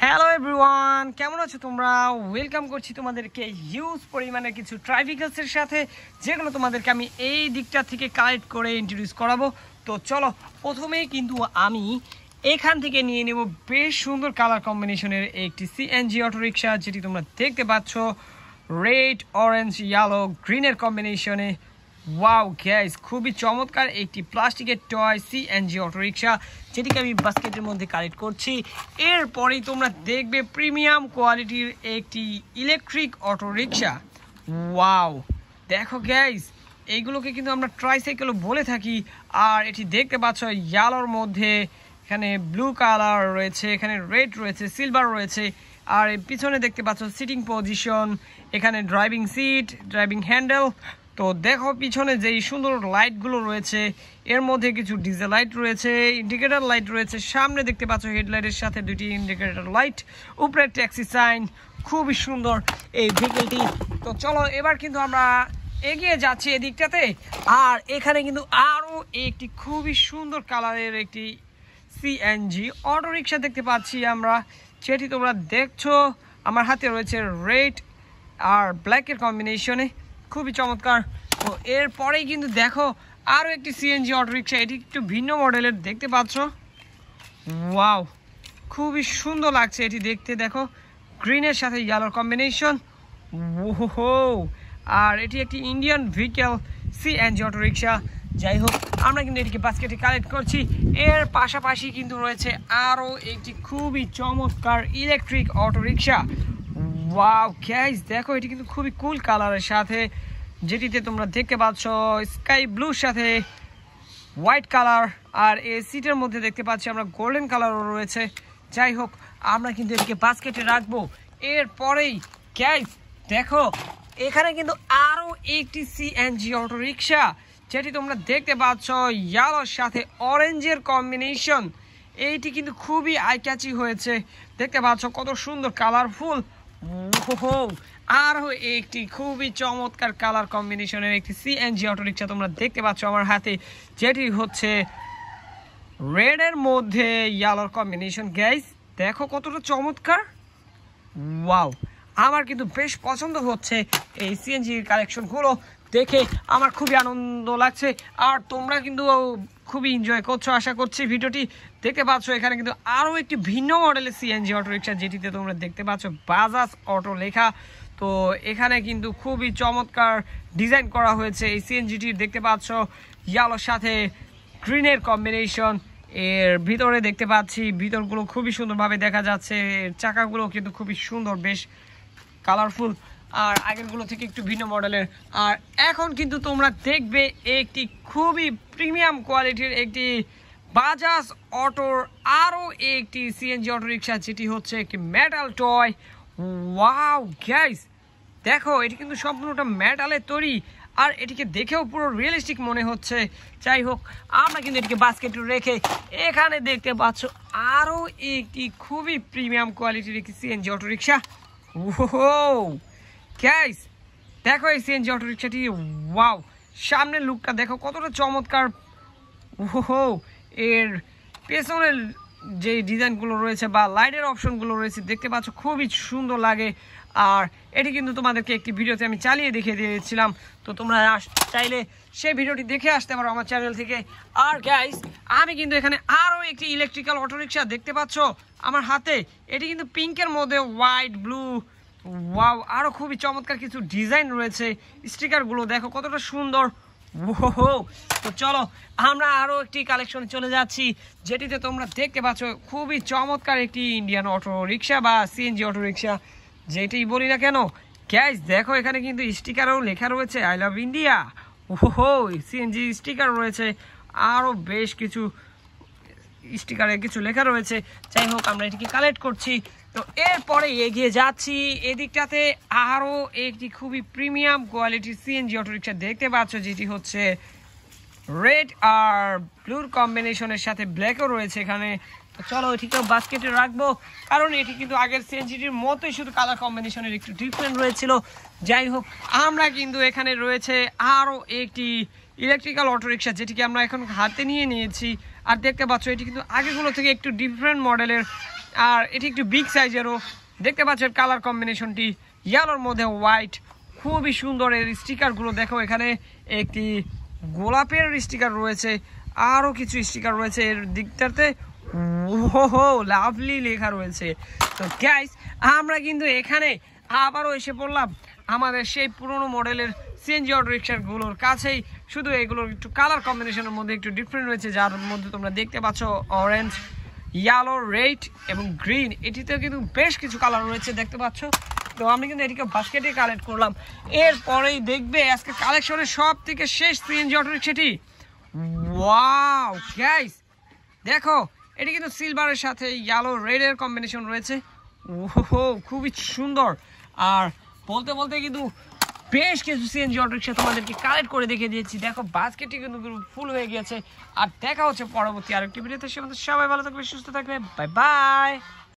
Hello everyone, কেমন আছো তোমরা? ওয়েলকাম করছি তোমাদেরকে হিউজ পরিমাণে কিছু ট্রাইভিকলসের সাথে, যেগুলো তোমাদেরকে আমি এই দিকটা থেকে কালেক্ট করে ইন্ট্রোডিউস করাবো। তো চলো, প্রথমেই কিন্তু আমি এখান থেকে নিয়ে নেব বেশ সুন্দর কালার কম্বিনেশনের একটি সিএনজি অটোরিকশা, যেটি তোমরা দেখতে পাচ্ছ রেড, অরেঞ্জ, ইয়েলো, গ্রিনের কম্বিনেশনে। ওয়াও গাইস, খুবই চমৎকার একটি প্লাস্টিকের টয় সিএনজি অটোরিকশা, যেটিকে আমি বাস্কেটের মধ্যে কালেক্ট করছি। এরপরেই তোমরা দেখবে প্রিমিয়াম কোয়ালিটির একটি ইলেকট্রিক অটোরিকশা। ওয়াও দেখো গাইস, এইগুলোকে কিন্তু আমরা ট্রাইসাইকেলও বলে থাকি। আর এটি দেখতে পাচ্ছ ইয়েলোর মধ্যে, এখানে ব্লু কালার রয়েছে, এখানে রেড রয়েছে, সিলভার রয়েছে। আর পিছনে দেখতে পাচ্ছ সিটিং পজিশন, এখানে ড্রাইভিং সিট, ড্রাইভিং হ্যান্ডেল। তো দেখো পিছনে যেই সুন্দর লাইটগুলো রয়েছে, এর মধ্যে কিছু ডিজেল লাইট রয়েছে, ইন্ডিকেটর লাইট রয়েছে। সামনে দেখতে পাচ্ছ হেডলাইটের সাথে দুটি ইন্ডিকেটর লাইট, উপরে ট্যাক্সি সাইন। খুবই সুন্দর এই ভেহিকেলটি। তো চলো, এবার কিন্তু আমরা এগিয়ে যাচ্ছি এদিকটাতে। আর এখানে কিন্তু আরও একটি খুবই সুন্দর কালারের একটি সিএনজি অটোরিকশা দেখতে পাচ্ছি আমরা, যেটি তোমরা দেখছো আমার হাতে রয়েছে রেড আর ব্ল্যাকের কম্বিনেশনে। খুবই চমৎকার। তো এরপরেই কিন্তু দেখো আরও একটি সিএনজি অটোরিকশা, এটি একটু ভিন্ন মডেলের দেখতে পাচ্ছ। ওয়াও, খুবই সুন্দর লাগছে এটি দেখতে। দেখো গ্রিনের সাথে ইয়েলোর কম্বিনেশন। ওহো, আর এটি একটি ইন্ডিয়ান ভেহিকেল সিএনজি অটোরিকশা। যাই হোক, আমরা কিন্তু এটিকে বাস্কেটে কালেক্ট করছি। এর পাশাপাশি কিন্তু রয়েছে আরও একটি খুবই চমৎকার ইলেকট্রিক অটোরিকশা। ওয়াও গাইস, দেখো এটি কিন্তু খুবই কুল কালারের সাথে, যেটিতে তোমরা দেখতে পাচ্ছ স্কাই ব্লুর সাথে হোয়াইট কালার। আর এই সিটের মধ্যে দেখতে পাচ্ছি আমরা গোল্ডেন কালারও রয়েছে। যাই হোক, আমরা কিন্তু এটিকে বাস্কেটে রাখবো। এরপরেই গাইস দেখো, এখানে কিন্তু আরও একটি সিএনজি অটোরিকশা, যেটি তোমরা দেখতে পাচ্ছ ইয়েলোর সাথে অরেঞ্জের কম্বিনেশন। এইটি কিন্তু খুবই আই ক্যাচি হয়েছে, দেখতে পাচ্ছ কত সুন্দর কালারফুল। ওহো, আরও একটি খুবই চমৎকার কালার কম্বিনেশনের একটি সিএনজি অটোরিকশা তোমরা দেখতে পাচ্ছ আমার হাতে, যেটি হচ্ছে রেডের মধ্যে ইয়েলোর কম্বিনেশন। গাইস দেখো কতটা চমৎকার। ওয়াও, আমার কিন্তু বেশ পছন্দ হচ্ছে এই সিএনজির কালেকশনগুলো দেখে, আমার খুবই আনন্দ লাগছে। আর তোমরা কিন্তু খুবই এনজয় করছো আশা করছি ভিডিওটি। দেখতে পাচ্ছ এখানে কিন্তু আরও একটি ভিন্ন মডেলের সিএনজি অটোরিকশা, যেটিতে তোমরা দেখতে পাচ্ছ বাজাজ অটো লেখা। তো এখানে কিন্তু খুবই চমৎকার ডিজাইন করা হয়েছে এই সিএনজিটি। দেখতে পাচ্ছ ইয়েলোর সাথে গ্রিনের কম্বিনেশন। এর ভিতরে দেখতে পাচ্ছি ভিতরগুলো খুবই সুন্দরভাবে দেখা যাচ্ছে, এর চাকাগুলো কিন্তু খুবই সুন্দর, বেশ কালারফুল, আর আগেরগুলো থেকে একটু ভিন্ন মডেলের। আর এখন কিন্তু তোমরা দেখবে একটি খুবই প্রিমিয়াম কোয়ালিটির একটি বাজাজ অটোর আরও একটি সিএনজি অটোরিকশা, যেটি হচ্ছে একটি মেটাল টয়। ওয়াও গাইস, দেখো এটি কিন্তু সম্পূর্ণটা মেটালের তৈরি, আর এটিকে দেখেও পুরো রিয়েলিস্টিক মনে হচ্ছে। যাই হোক, আমরা কিন্তু এটিকে বাস্কেটে রেখে এখানে দেখতে পাচ্ছ আরও একটি খুবই প্রিমিয়াম কোয়ালিটির একটি সিএনজি অটোরিকশা। ওহো গাইস, দেখো এই সিএনজি অটোরিকশাটি। ওয়াও, সামনের লুকটা দেখো কতটা চমৎকার। ওহো, এর পেছনের যে ডিজাইনগুলো রয়েছে বা লাইটের অপশনগুলো রয়েছে দেখতে পাচ্ছ, খুবই সুন্দর লাগে। আর এটি কিন্তু তোমাদেরকে একটি ভিডিওতে আমি চালিয়ে দেখিয়ে দিয়েছিলাম, তো তোমরা চাইলে সেই ভিডিওটি দেখে আসতে পারো আমার চ্যানেল থেকে। আর গাইস, আমি কিন্তু এখানে আরও একটি ইলেকট্রিক্যাল অটোরিকশা দেখতে পাচ্ছ আমার হাতে, এটি কিন্তু পিঙ্কের মধ্যে হোয়াইট ব্লু। ওয়াও, আরও খুবই চমৎকার কিছু ডিজাইন রয়েছে, স্টিকারগুলো দেখো কতটা সুন্দর। ওহো, তো চলো আমরা আরও একটি কালেকশনে চলে যাচ্ছি, যেটিতে তোমরা দেখতে পাচ্ছ খুবই চমৎকার একটি ইন্ডিয়ান অটো রিক্সা বা সিএনজি অটো রিক্সা, যেটি বলি না কেন। গ্যাস দেখো এখানে কিন্তু স্টিকারও লেখা রয়েছে আই লাভ ইন্ডিয়া। ওহো, সিএনজি স্টিকার রয়েছে, আরও বেশ কিছু স্টিকারে কিছু লেখা রয়েছে। যাই হোক, আমরা এটিকে কালেক্ট করছি। তো এরপরে এগিয়ে যাচ্ছি এদিকটাতে, আরও একটি খুবই প্রিমিয়াম কোয়ালিটির সিএনজি অটোরিকশা দেখতে পাচ্ছ, যেটি হচ্ছে রেড আর ব্লুর কম্বিনেশনের সাথে ব্ল্যাকও রয়েছে এখানে। তো চলো এটিকেও বাস্কেটে রাখবো, কারণ এটি কিন্তু আগের সিএনজিটির মতোই, শুধু কালার কম্বিনেশনের একটু ডিফারেন্ট রয়েছিল। যাই হোক, আমরা কিন্তু এখানে রয়েছে আরও একটি ইলেকট্রিক্যাল অটোরিকশা, যেটিকে আমরা এখন হাতে নিয়ে নিয়েছি। আর দেখতে পাচ্ছ এটি কিন্তু আগেগুলো থেকে একটু ডিফারেন্ট মডেলের, আর এটি একটু বিগ সাইজেরও, দেখতে পাচ্ছেন কালার কম্বিনেশনটি ইয়েলোর মধ্যে হোয়াইট, খুবই সুন্দর। এর স্টিকারগুলো দেখো, এখানে একটি গোলাপের স্টিকার রয়েছে, আরও কিছু স্টিকার রয়েছে এর দিকটাতে। ওহো, লাভলি লেখা রয়েছে। তো গাইস, আমরা কিন্তু এখানে আবারও এসে পড়লাম আমাদের সেই পুরনো মডেলের সিএনজি অটো রিক্সাগুলোর কাছেই। শুধু এগুলোর একটু কালার কম্বিনেশনের মধ্যে একটু ডিফারেন্ট রয়েছে, যার মধ্যে তোমরা দেখতে পাচ্ছ অরেঞ্জ, ইয়েলো, রেড এবং গ্রিন। এটিতেও কিন্তু বেশ কিছু কালার রয়েছে দেখতে পাচ্ছ। তো আমি কিন্তু এটিকে বাস্কেটে কালেক্ট করলাম। এরপরেই দেখবে আজকে কালেকশনের সব থেকে শেষ সিএনজি অটো রিক্সাটি। ওয়াও গাইস, দেখো এটি কিন্তু সিলভারের সাথে ইয়েলো রেডের কম্বিনেশন রয়েছে। ওহো, খুবই সুন্দর। আর বলতে বলতে কিন্তু বেশ কিছু সিএনজি অটো রিক্সা তোমাদেরকে কালেক্ট করে দেখিয়ে দিয়েছি। দেখো বাস্কেটটি কিন্তু ফুল হয়ে গিয়েছে। আর দেখা হচ্ছে পরবর্তী আরেকটি ভিডিওতে। সে সবাই ভালো থাকবে, সুস্থ থাকবে। Bye bye.